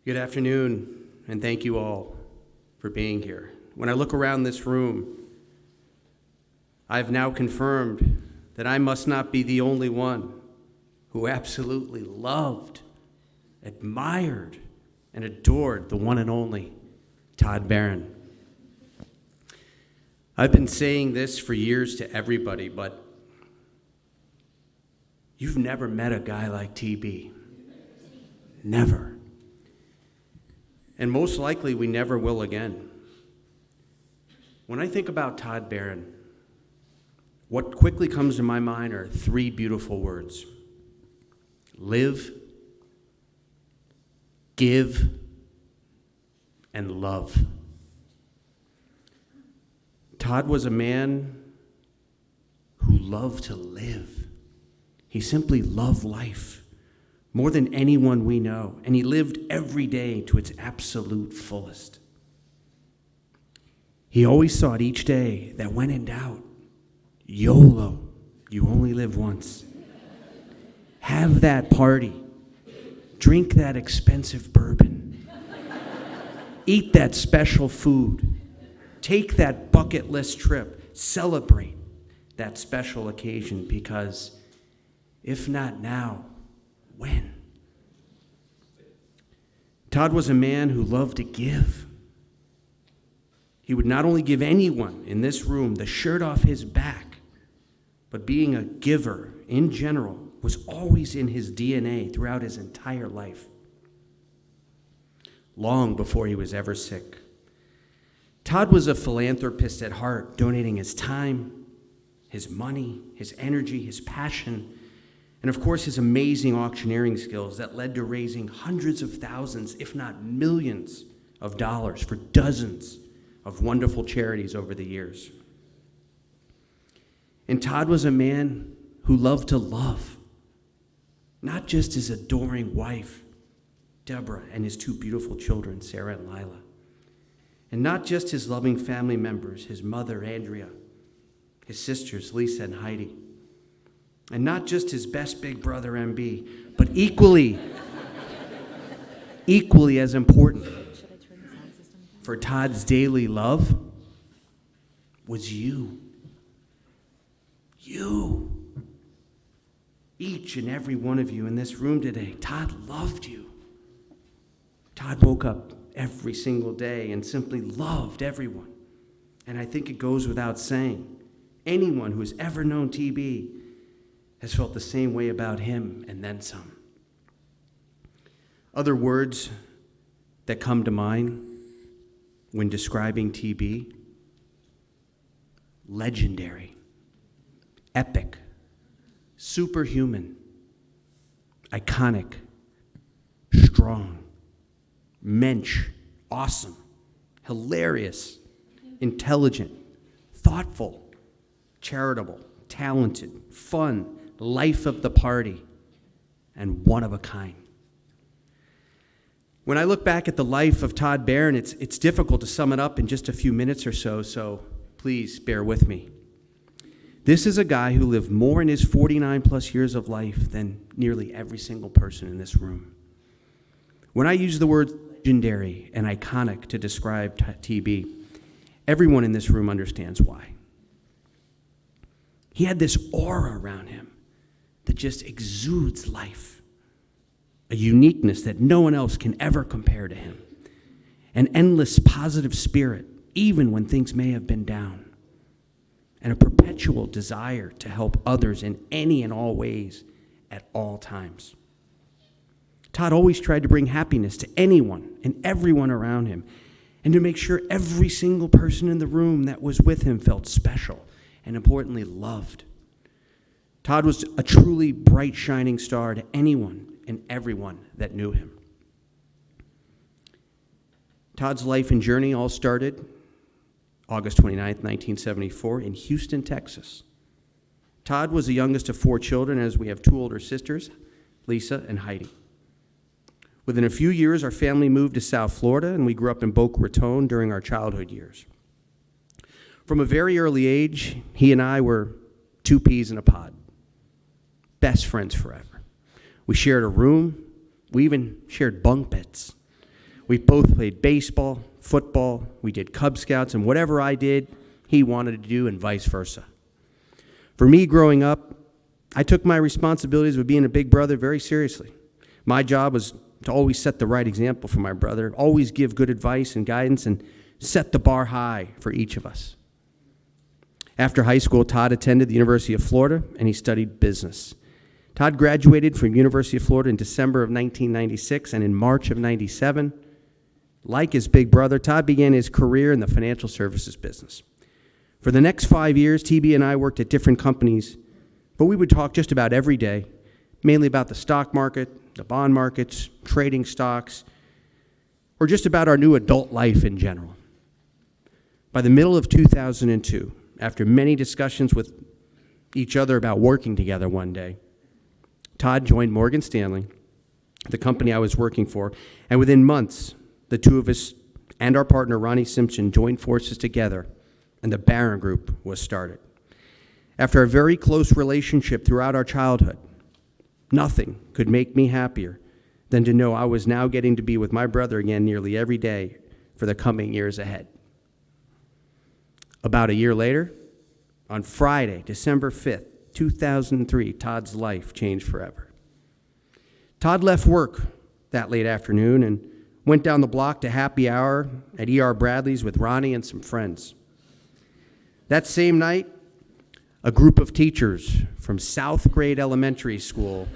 Good afternoon, and thank you all for being here. When I look around this room, I've now confirmed that I must not be the only one who absolutely loved, admired, and adored the one and only Todd Barron. I've been saying this for years to everybody, but you've never met a guy like TB. Never. And most likely we never will again. When I think about Todd Barron, what quickly comes to my mind are three beautiful words: live, give, and love. Todd was a man who loved to live. He simply loved life more than anyone we know, and he lived every day to its absolute fullest. He always thought each day that when in doubt, YOLO, you only live once. Have that party, drink that expensive bourbon, eat that special food, take that bucket list trip, celebrate that special occasion, because if not now, when? Todd was a man who loved to give. He would not only give anyone in this room the shirt off his back, but being a giver in general was always in his DNA throughout his entire life, long before he was ever sick. Todd was a philanthropist at heart, donating his time, his money, his energy, his passion, and of course his amazing auctioneering skills that led to raising hundreds of thousands, if not millions of dollars for dozens of wonderful charities over the years. And Todd was a man who loved to love, not just his adoring wife, Deborah, and his two beautiful children, Sarah and Lila, and not just his loving family members, his mother, Andrea, his sisters, Lisa and Heidi, and not just his best big brother, MB, but equally as important for Todd's daily love was you. You. Each and every one of you in this room today, Todd loved you. Todd woke up every single day and simply loved everyone. And I think it goes without saying, anyone who has ever known TB has felt the same way about him and then some. Other words that come to mind when describing TB: legendary, epic, superhuman, iconic, strong, mensch, awesome, hilarious, intelligent, thoughtful, charitable, talented, fun, life of the party, and one of a kind. When I look back at the life of Todd Barron, it's difficult to sum it up in just a few minutes or so please bear with me. This is a guy who lived more in his 49 plus years of life than nearly every single person in this room. When I use the words legendary and iconic to describe TB, everyone in this room understands why. He had this aura around him that just exudes life, a uniqueness that no one else can ever compare to him, an endless positive spirit, even when things may have been down, and a perpetual desire to help others in any and all ways at all times. Todd always tried to bring happiness to anyone and everyone around him, and to make sure every single person in the room that was with him felt special and, importantly, loved. Todd was a truly bright, shining star to anyone and everyone that knew him. Todd's life and journey all started August 29th, 1974, in Houston, Texas. Todd was the youngest of four children, as we have two older sisters, Lisa and Heidi. Within a few years, our family moved to South Florida, and we grew up in Boca Raton during our childhood years. From a very early age, he and I were two peas in a pod, best friends forever. We shared a room. We even shared bunk beds. We both played baseball, football, we did Cub Scouts, and whatever I did, he wanted to do, and vice versa. For me, growing up, I took my responsibilities with being a big brother very seriously. My job was to always set the right example for my brother, always give good advice and guidance, and set the bar high for each of us. After high school, Todd attended the University of Florida, and he studied business. Todd graduated from University of Florida in December of 1996, and in March of 97, like his big brother, Todd began his career in the financial services business. For the next 5 years, TB and I worked at different companies, but we would talk just about every day, mainly about the stock market, the bond markets, trading stocks, or just about our new adult life in general. By the middle of 2002, after many discussions with each other about working together one day, Todd joined Morgan Stanley, the company I was working for, and within months, the two of us and our partner, Ronnie Simpson, joined forces together, and the Barron Group was started. After a very close relationship throughout our childhood, nothing could make me happier than to know I was now getting to be with my brother again nearly every day for the coming years ahead. About a year later, on Friday, December 5th, 2003, Todd's life changed forever. Todd left work that late afternoon and went down the block to happy hour at E.R. Bradley's with Ronnie and some friends. That same night, a group of teachers from South Grade Elementary School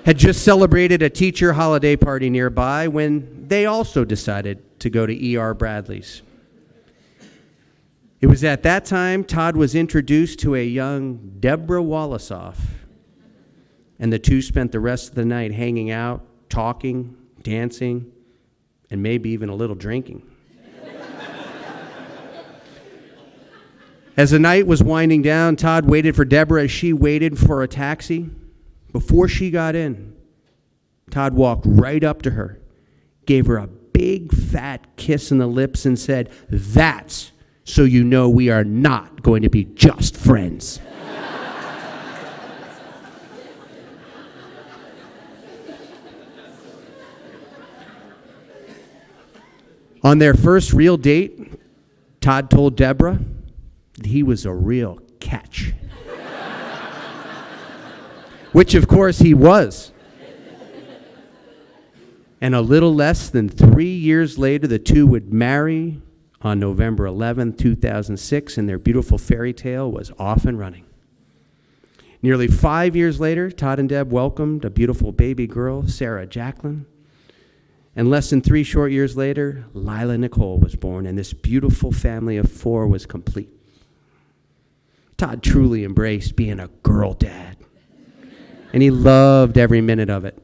had just celebrated a teacher holiday party nearby when they also decided to go to E.R. Bradley's. It was at that time Todd was introduced to a young Deborah Wallasoff, and the two spent the rest of the night hanging out, talking, dancing, and maybe even a little drinking. As the night was winding down, Todd waited for Deborah as she waited for a taxi. Before she got in, Todd walked right up to her, gave her a big fat kiss on the lips, and said, "That's so you know we are not going to be just friends." On their first real date, Todd told Deborah that he was a real catch. Which, of course, he was. And a little less than 3 years later, the two would marry on November 11, 2006, and their beautiful fairy tale was off and running. Nearly 5 years later, Todd and Deb welcomed a beautiful baby girl, Sarah Jacqueline. And less than 3 short years later, Lila Nicole was born, and this beautiful family of 4 was complete. Todd truly embraced being a girl dad, and he loved every minute of it.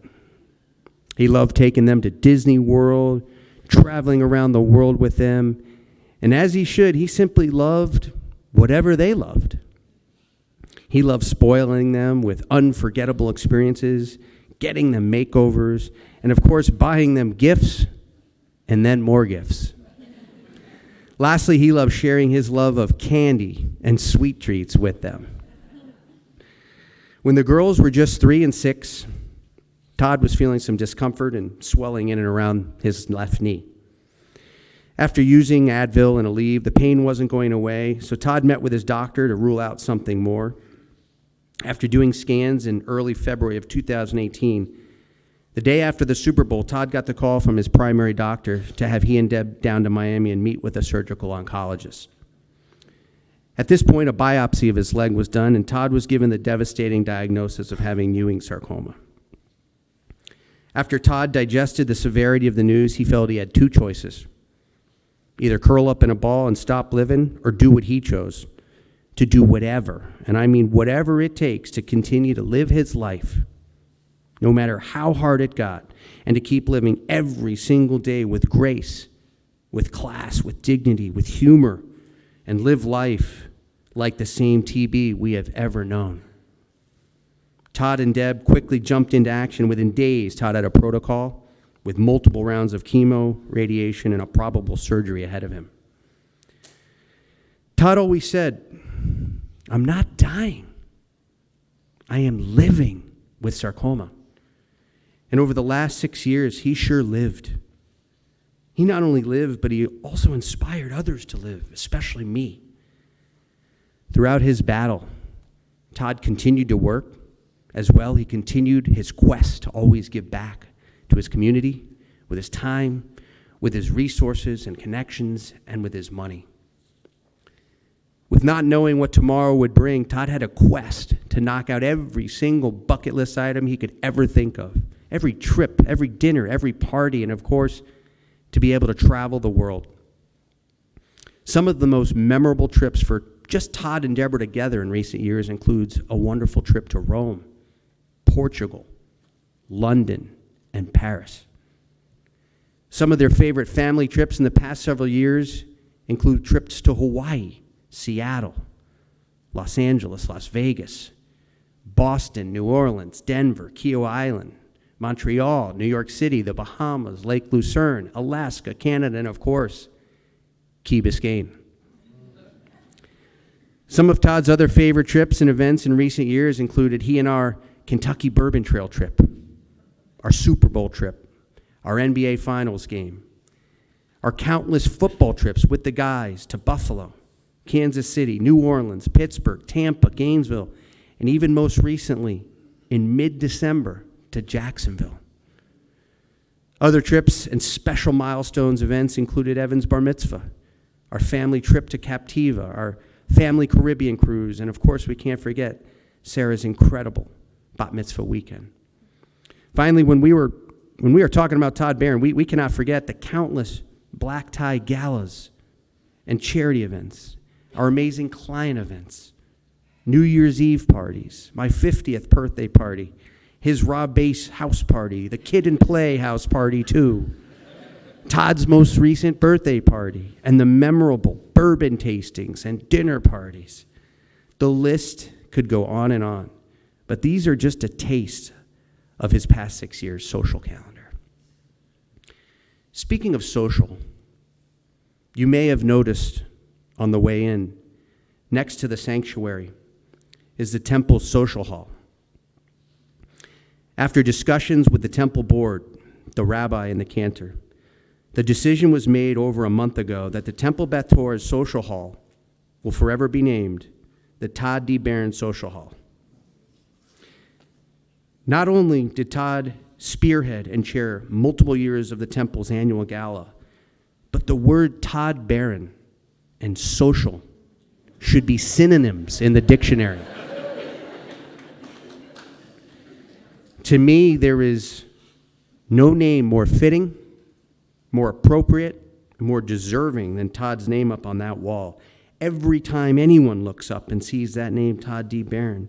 He loved taking them to Disney World, traveling around the world with them, and as he should, he simply loved whatever they loved. He loved spoiling them with unforgettable experiences, getting them makeovers, and of course, buying them gifts and then more gifts. Lastly, he loved sharing his love of candy and sweet treats with them. When the girls were just 3 and 6, Todd was feeling some discomfort and swelling in and around his left knee. After using Advil and Aleve, the pain wasn't going away, so Todd met with his doctor to rule out something more. After doing scans in early February of 2018, the day after the Super Bowl, Todd got the call from his primary doctor to have he and Deb down to Miami and meet with a surgical oncologist. At this point, a biopsy of his leg was done, and Todd was given the devastating diagnosis of having Ewing sarcoma. After Todd digested the severity of the news, he felt he had 2 choices: either curl up in a ball and stop living, or do what he chose, to do whatever, and I mean whatever it takes to continue to live his life, no matter how hard it got, and to keep living every single day with grace, with class, with dignity, with humor, and live life like the same TB we have ever known. Todd and Deb quickly jumped into action. Within days, Todd had a protocol with multiple rounds of chemo, radiation, and a probable surgery ahead of him. Todd always said, "I'm not dying. I am living with sarcoma." And over the last 6 years, he sure lived He not only lived, but he also inspired others to live, especially me. Throughout his battle, Todd continued to work. As well, he continued his quest to always give back to his community with his time, with his resources and connections, and with his money. With not knowing what tomorrow would bring, Todd had a quest to knock out every single bucket list item he could ever think of. Every trip, every dinner, every party, and of course, to be able to travel the world. Some of the most memorable trips for just Todd and Deborah together in recent years includes a wonderful trip to Rome, Portugal, London, and Paris. Some of their favorite family trips in the past several years include trips to Hawaii, Seattle, Los Angeles, Las Vegas, Boston, New Orleans, Denver, Key Island, Montreal, New York City, the Bahamas, Lake Lucerne, Alaska, Canada, and of course, Key Biscayne. Some of Todd's other favorite trips and events in recent years included he and our Kentucky Bourbon Trail trip, our Super Bowl trip, our NBA Finals game, our countless football trips with the guys to Buffalo, Kansas City, New Orleans, Pittsburgh, Tampa, Gainesville, and even most recently, in mid-December, to Jacksonville. Other trips and special milestones events included Evan's bar mitzvah, our family trip to Captiva, our family Caribbean cruise, and of course we can't forget Sarah's incredible bat mitzvah weekend. Finally, when we were talking about Todd Barron, we cannot forget the countless black tie galas and charity events, our amazing client events, New Year's Eve parties, my 50th birthday party, his Rob Bass house party, the Kid and Play house party too, Todd's most recent birthday party, and the memorable bourbon tastings and dinner parties. The list could go on and on, but these are just a taste of his past 6 years' social calendar. Speaking of social, you may have noticed on the way in, next to the sanctuary, is the temple's social hall. After discussions with the temple board, the rabbi, and the cantor, the decision was made over a month ago that the Temple Beth Torah's social hall will forever be named the Todd D. Barron Social Hall. Not only did Todd spearhead and chair multiple years of the temple's annual gala, but the word Todd Barron and social should be synonyms in the dictionary. To me, there is no name more fitting, more appropriate, more deserving than Todd's name up on that wall. Every time anyone looks up and sees that name, Todd D. Barron,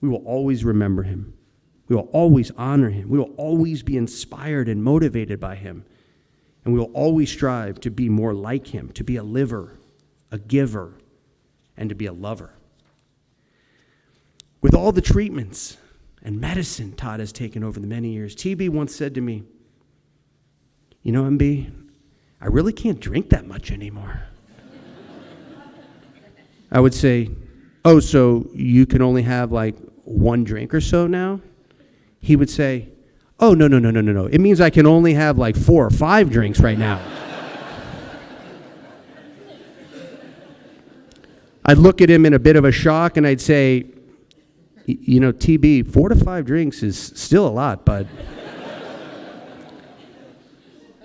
we will always remember him. We will always honor him. We will always be inspired and motivated by him. And we will always strive to be more like him, to be a liver, a giver, and to be a lover. With all the treatments and medicine Todd has taken over the many years, TB once said to me, "You know, MB, I really can't drink that much anymore." I would say, "Oh, so you can only have like one drink or so now?" He would say, "Oh, no. It means I can only have like 4 or 5 drinks right now." I'd look at him in a bit of a shock and I'd say, "You know, TB, 4 to 5 drinks is still a lot, bud."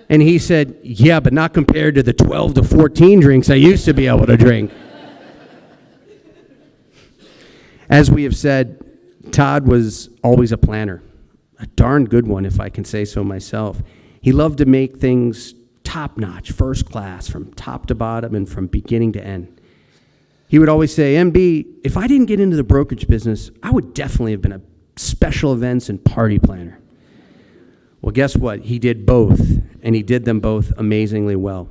And he said, "Yeah, but not compared to the 12 to 14 drinks I used to be able to drink." As we have said, Todd was always a planner, a darn good one, if I can say so myself. He loved to make things top-notch, first class, from top to bottom and from beginning to end. He would always say, "MB, if I didn't get into the brokerage business, I would definitely have been a special events and party planner." Well, guess what? He did both, and he did them both amazingly well.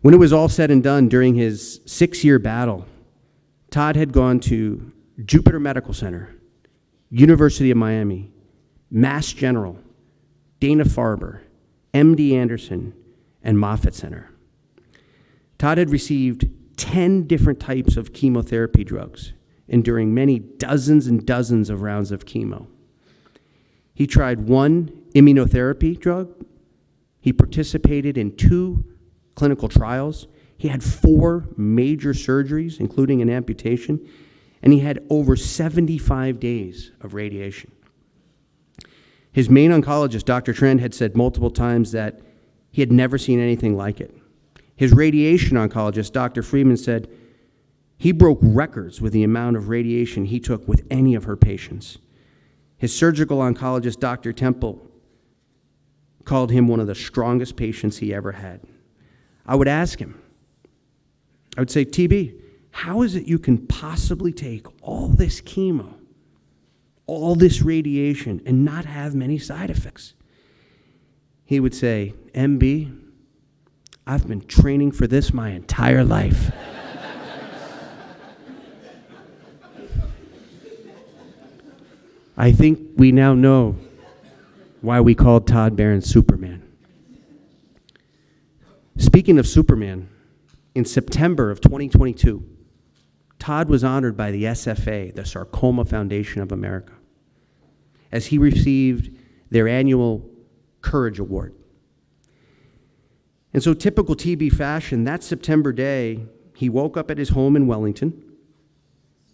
When it was all said and done during his 6-year battle, Todd had gone to Jupiter Medical Center, University of Miami, Mass General, Dana-Farber, MD Anderson, and Moffitt Center. Todd had received 10 different types of chemotherapy drugs, enduring many dozens and dozens of rounds of chemo. He tried one immunotherapy drug, He participated in 2 clinical trials. He had 4 major surgeries, including an amputation, and he had over 75 days of radiation. His main oncologist, Dr. Trend, had said multiple times that he had never seen anything like it. His radiation oncologist, Dr. Freeman, said he broke records with the amount of radiation he took with any of her patients. His surgical oncologist, Dr. Temple, called him one of the strongest patients he ever had. I would ask him, I would say, TB, how is it you can possibly take all this chemo, all this radiation, and not have many side effects? He would say, MB, I've been training for this my entire life. I think we now know why we called Todd Barron Superman. Speaking of Superman, in September of 2022, Todd was honored by the SFA, the Sarcoma Foundation of America, as he received their annual Courage Award. And so, typical TB fashion, that September day, he woke up at his home in Wellington.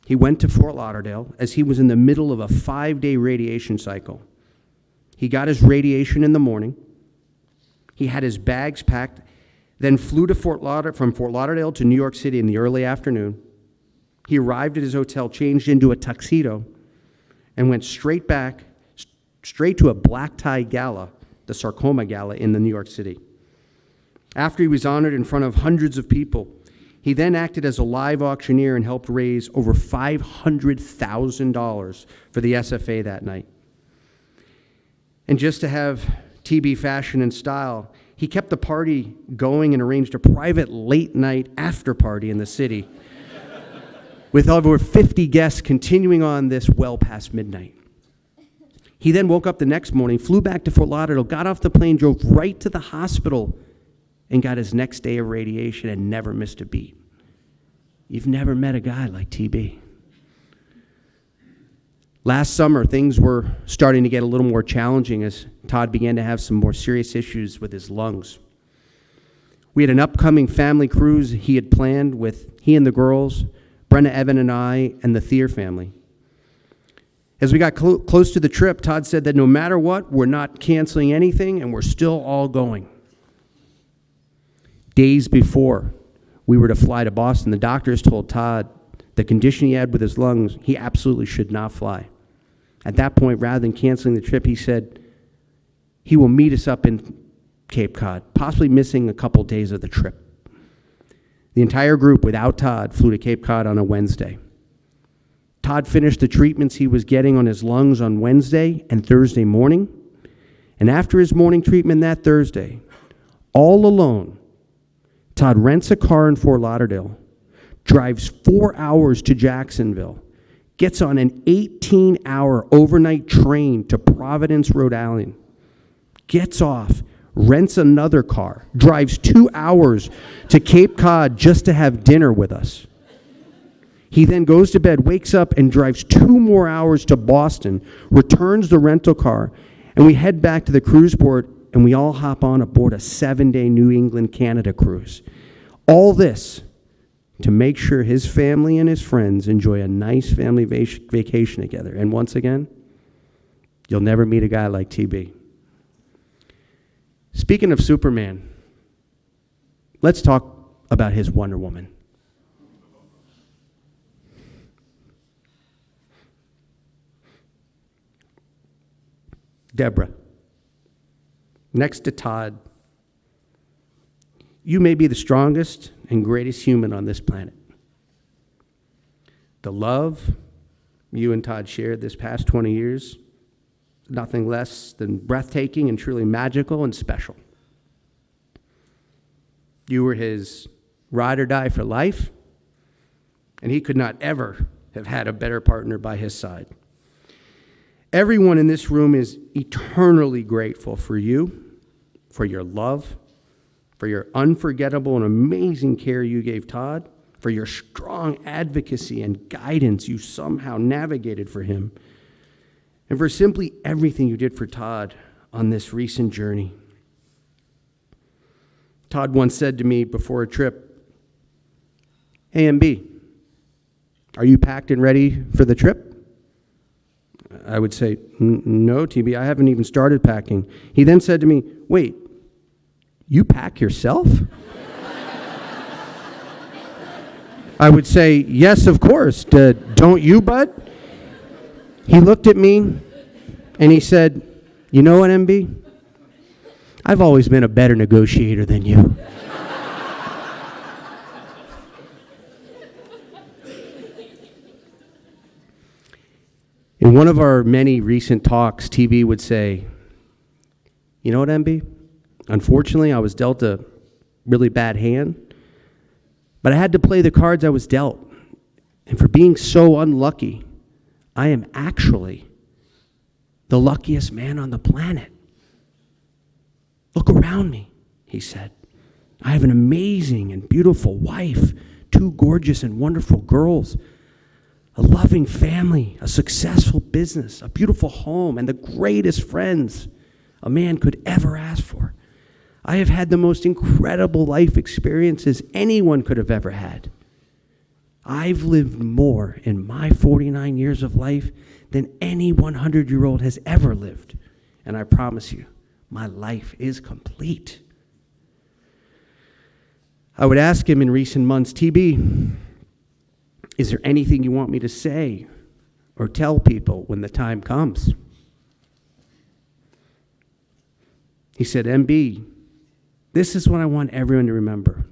He went to Fort Lauderdale as he was in the middle of a 5-day radiation cycle. He got his radiation in the morning. He had his bags packed, then flew to from Fort Lauderdale to New York City in the early afternoon. He arrived at his hotel, changed into a tuxedo, and went straight to a black tie gala, the Sarcoma Gala in the New York City. After he was honored in front of hundreds of people, he then acted as a live auctioneer and helped raise over $500,000 for the SFA that night. And just to have TB fashion and style, he kept the party going and arranged a private late-night after party in the city with over 50 guests continuing on this well past midnight. He then woke up the next morning, flew back to Fort Lauderdale, got off the plane, drove right to the hospital, and got his next day of radiation and never missed a beat. You've never met a guy like TB. Last summer, things were starting to get a little more challenging as Todd began to have some more serious issues with his lungs. We had an upcoming family cruise he had planned with he and the girls, Brenna, Evan, and I, and the Thier family. As we got close to the trip, Todd said that no matter what, we're not canceling anything and we're still all going. Days before we were to fly to Boston, the doctors told Todd the condition he had with his lungs, he absolutely should not fly. At that point, rather than canceling the trip, he said he will meet us up in Cape Cod, possibly missing a couple days of the trip. The entire group, without Todd, flew to Cape Cod on a Wednesday. Todd finished the treatments he was getting on his lungs on Wednesday and Thursday morning, and after his morning treatment that Thursday, all alone, Todd rents a car in Fort Lauderdale, drives 4 hours to Jacksonville, gets on an 18-hour overnight train to Providence, Rhode Island, gets off, rents another car, drives 2 hours to Cape Cod just to have dinner with us. He then goes to bed, wakes up, and drives 2 more hours to Boston, returns the rental car, and we head back to the cruise port, and we all hop on aboard a 7-day New England, Canada cruise. All this to make sure his family and his friends enjoy a nice family vacation together. And once again, you'll never meet a guy like TB. Speaking of Superman, let's talk about his Wonder Woman. Deborah. Next to Todd, you may be the strongest and greatest human on this planet. The love you and Todd shared this past 20 years, nothing less than breathtaking and truly magical and special. You were his ride or die for life, and he could not ever have had a better partner by his side. Everyone in this room is eternally grateful for you, for your love, for your unforgettable and amazing care you gave Todd, for your strong advocacy and guidance you somehow navigated for him, and for simply everything you did for Todd on this recent journey. Todd once said to me before a trip, "Hey, MB, are you packed and ready for the trip?" I would say, "No, TB, I haven't even started packing." He then said to me, "Wait, you pack yourself?" I would say, "Yes, of course. Don't you, bud?" He looked at me and he said, "You know what, MB? I've always been a better negotiator than you." In one of our many recent talks, TB would say, "You know what, MB? Unfortunately, I was dealt a really bad hand, but I had to play the cards I was dealt. And for being so unlucky, I am actually the luckiest man on the planet. Look around me," he said. "I have an amazing and beautiful wife, 2 gorgeous and wonderful girls, a loving family, a successful business, a beautiful home, and the greatest friends a man could ever ask for. I have had the most incredible life experiences anyone could have ever had. I've lived more in my 49 years of life than any 100-year-old has ever lived. And I promise you, my life is complete." I would ask him in recent months, "TB, is there anything you want me to say or tell people when the time comes?" He said, "MB, this is what I want everyone to remember.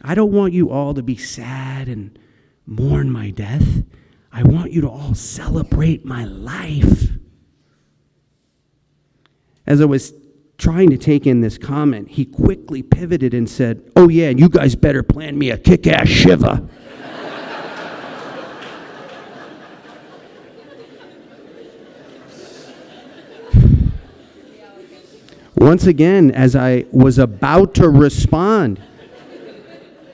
I don't want you all to be sad and mourn my death. I want you to all celebrate my life." As I was trying to take in this comment, he quickly pivoted and said, "Oh yeah, and you guys better plan me a kick-ass shiva." Once again, as I was about to respond,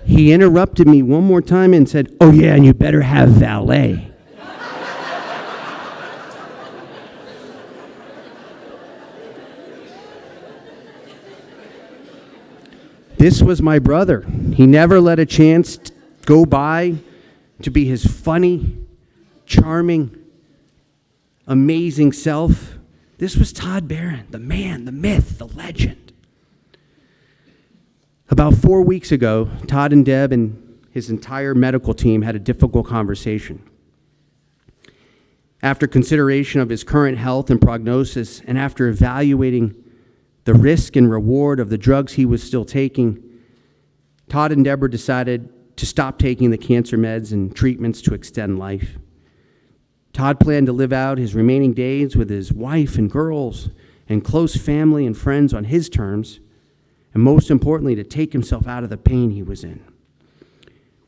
he interrupted me one more time and said, "Oh yeah, and you better have valet." This was my brother. He never let a chance go by to be his funny, charming, amazing self. This was Todd Barron, the man, the myth, the legend. About 4 weeks ago, Todd and Deb and his entire medical team had a difficult conversation. After consideration of his current health and prognosis, and after evaluating the risk and reward of the drugs he was still taking, Todd and Deborah decided to stop taking the cancer meds and treatments to extend life. Todd planned to live out his remaining days with his wife and girls and close family and friends on his terms, and most importantly, to take himself out of the pain he was in.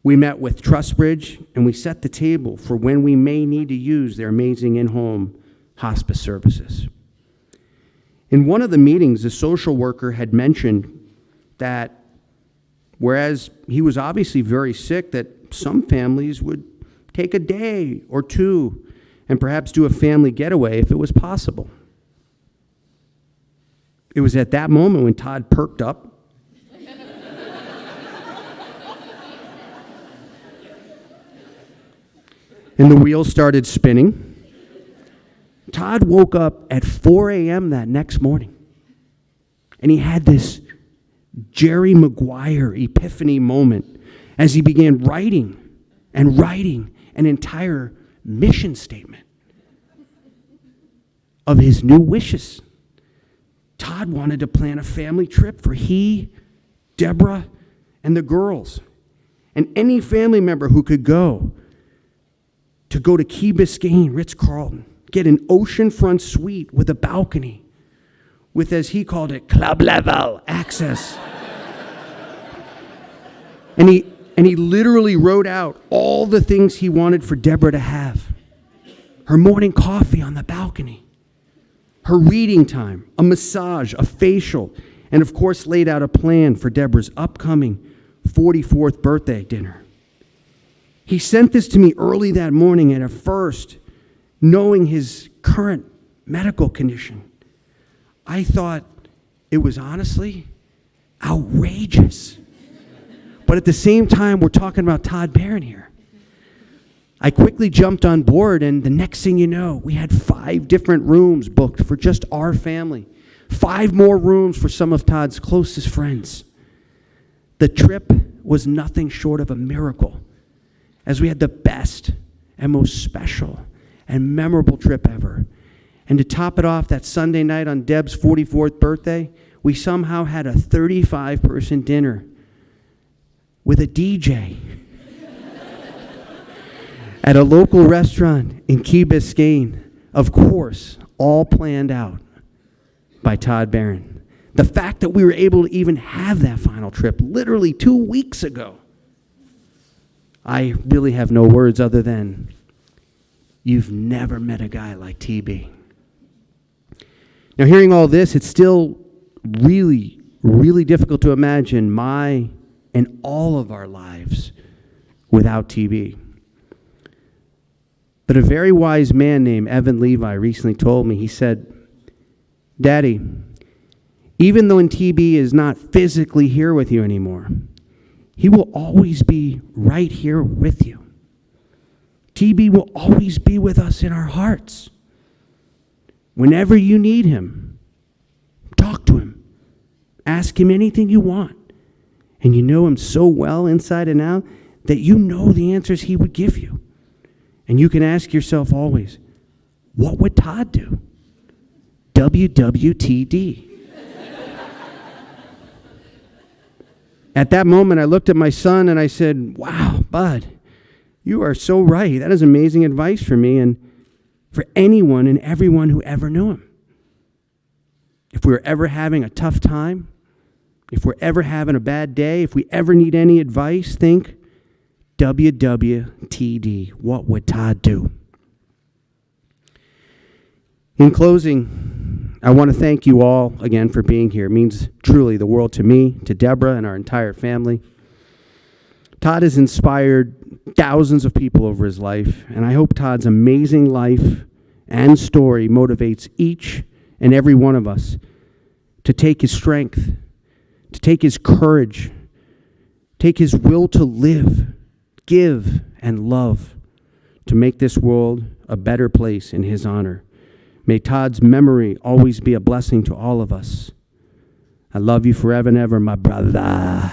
We met with TrustBridge, and we set the table for when we may need to use their amazing in-home hospice services. In one of the meetings, the social worker had mentioned that whereas he was obviously very sick, that some families would take a day or two and perhaps do a family getaway if it was possible. It was at that moment when Todd perked up and the wheels started spinning. Todd woke up at 4 a.m. that next morning, and he had this Jerry Maguire epiphany moment as he began writing an entire mission statement of his new wishes. Todd wanted to plan a family trip for he, Deborah, and the girls, and any family member who could go to Key Biscayne, Ritz-Carlton, get an oceanfront suite with a balcony with, as he called it, club level access. And he literally wrote out all the things he wanted for Deborah to have. Her morning coffee on the balcony, her reading time, a massage, a facial, and of course laid out a plan for Deborah's upcoming 44th birthday dinner. He sent this to me early that morning, and at first, knowing his current medical condition, I thought It was honestly outrageous. But at the same time, we're talking about Todd Barron here. I quickly jumped on board, and the next thing you know, we had 5 different rooms booked for just our family. 5 more rooms for some of Todd's closest friends. The trip was nothing short of a miracle, as we had the best and most special and memorable trip ever. And to top it off, that Sunday night on Deb's 44th birthday, we somehow had a 35-person dinner with a DJ at a local restaurant in Key Biscayne. Of course, all planned out by Todd Barron. The fact that we were able to even have that final trip literally 2 weeks ago, I really have no words other than, you've never met a guy like TB. Now, hearing all this, it's still really, really difficult to imagine my and all of our lives without TB. But a very wise man named Evan Levi recently told me, he said, Daddy, even though TB is not physically here with you anymore, he will always be right here with you. TB will always be with us in our hearts. Whenever you need him, talk to him. Ask him anything you want. And you know him so well inside and out that you know the answers he would give you. And you can ask yourself always, what would Todd do? WWTD. At that moment, I looked at my son and I said, wow, Bud, you are so right. That is amazing advice for me and for anyone and everyone who ever knew him. If we were ever having a tough time, if we're ever having a bad day, if we ever need any advice, think WWTD. What would Todd do? In closing, I want to thank you all again for being here. It means truly the world to me, to Deborah, and our entire family. Todd has inspired thousands of people over his life, and I hope Todd's amazing life and story motivates each and every one of us to take his strength, to take his courage, take his will to live, give, and love to make this world a better place in his honor. May Todd's memory always be a blessing to all of us. I love you forever and ever, my brother.